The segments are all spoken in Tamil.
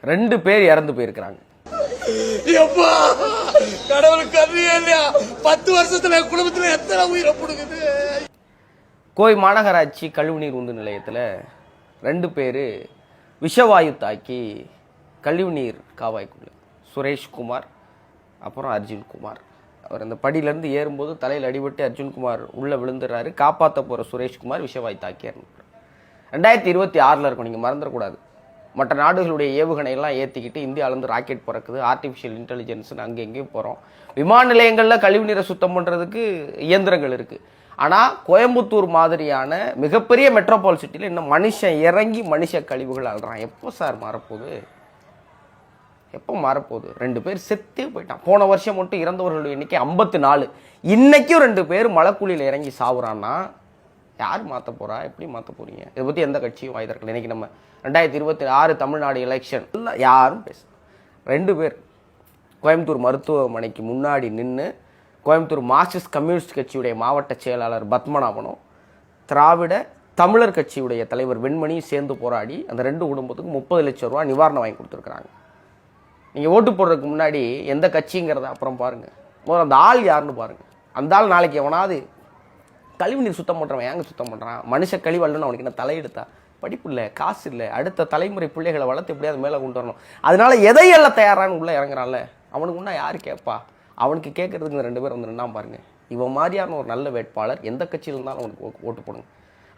2 பேர் இறந்து போயிருக்கிறாங்க. கடவுளுக்கு 10 வருஷத்துல குடும்பத்துல எத்தனை உயிரை கொடுக்குது. கோவை மாநகராட்சி கழிவுநீர் உந்து நிலையத்தில் 2 பேர் விஷவாயு தாக்கி கழிவுநீர் காவாய்க்குள்ள சுரேஷ்குமார் அப்புறம் அர்ஜுன்குமார். அவர் அந்த படியிலேருந்து ஏறும்போது தலையில் அடிபட்டு அர்ஜுன்குமார் உள்ளே விழுந்துடுறாரு. காப்பாற்ற போகிற சுரேஷ்குமார் விஷவாயு தாக்கி இறந்துறாரு. 2026 இருக்கும், நீங்கள் மறந்துடக்கூடாது. மற்ற நாடுகளுடைய ஏவுகணையெல்லாம் ஏற்றிக்கிட்டு இந்தியாவிலேருந்து ராக்கெட் பிறக்குது, ஆர்டிஃபிஷியல் இன்டெலிஜென்ஸ்னு அங்கே எங்கேயும் போகிறோம். விமான நிலையங்களில் கழிவுநீரை சுத்தம் பண்ணுறதுக்கு இயந்திரங்கள் இருக்குது. ஆனால் கோயம்புத்தூர் மாதிரியான மிகப்பெரிய மெட்ரோபால் சிட்டியில் இன்னும் மனுஷன் இறங்கி மனுஷ கழிவுகள் அழுறான். எப்போ சார் மாறப்போகுது? எப்போ மாறப்போகுது? 2 பேர் செத்தே போயிட்டான். போன வருஷம் மட்டும் இறந்தவர்களுடைய எண்ணிக்கை 54. இன்னைக்கும் 2 பேர் மலைக்குழியில் இறங்கி சாவுறான்னா யார் மாற்ற போகிறா? எப்படி மாற்ற போகிறீங்க? இதை பற்றி எந்த கட்சியும் வாய்திருக்கல. இன்றைக்கி நம்ம 2026 தமிழ்நாடு எலெக்ஷன் யாரும் பேச. 2 பேர் கோயம்புத்தூர் மருத்துவமனைக்கு முன்னாடி நின்று கோயம்புத்தூர் மார்க்சிஸ்ட் கம்யூனிஸ்ட் கட்சியுடைய மாவட்ட செயலாளர் பத்மநாபனும் திராவிட தமிழர் கட்சியுடைய தலைவர் வெண்மணியும் சேர்ந்து போராடி அந்த 2 குடும்பத்துக்கும் 30 லட்சம் ரூபா நிவாரணம் வாங்கி கொடுத்துருக்குறாங்க. நீங்கள் ஓட்டு போடுறதுக்கு முன்னாடி எந்த கட்சிங்கிறத அப்புறம் பாருங்கள். முதல்ல அந்த ஆள் யாருன்னு பாருங்கள். அந்த ஆள் நாளைக்கு எவனாவது கழிவுநீர் சுத்தம் பண்ணுறவன் ஏங்க சுத்தம் பண்ணுறான்? மனுஷ கழிவல்னு அவனுக்கு என்ன தலையெடுத்தா? படிப்பு இல்லை, காசு இல்லை, அடுத்த தலைமுறை பிள்ளைகளை வளர்த்து எப்படியாவது மேலே கொண்டு வரணும். அதனால எதையெல்லாம் தயாரானு உள்ளே இறங்குறான்ல, அவனுக்கு முன்னா யார் கேட்பா? அவனுக்கு கேட்கறதுக்கு இந்த 2 பேர் வந்து நின்னா பாருங்க. இவன் மாதிரியான ஒரு நல்ல வேட்பாளர் எந்த கட்சியில் இருந்தாலும் அவனுக்கு ஓட்டு போடுங்க,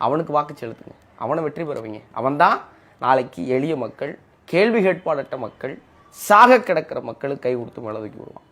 அவனுக்கு வாக்கு செலுத்துங்க, அவனை வெற்றி பெறவங்க. அவன் தான் நாளைக்கு எளிய மக்கள், கேள்வி கேட்பாளற்ற மக்கள், சாக கிடக்கிற மக்களுக்கு கை கொடுத்து மேலே தூக்கி விடுவான்.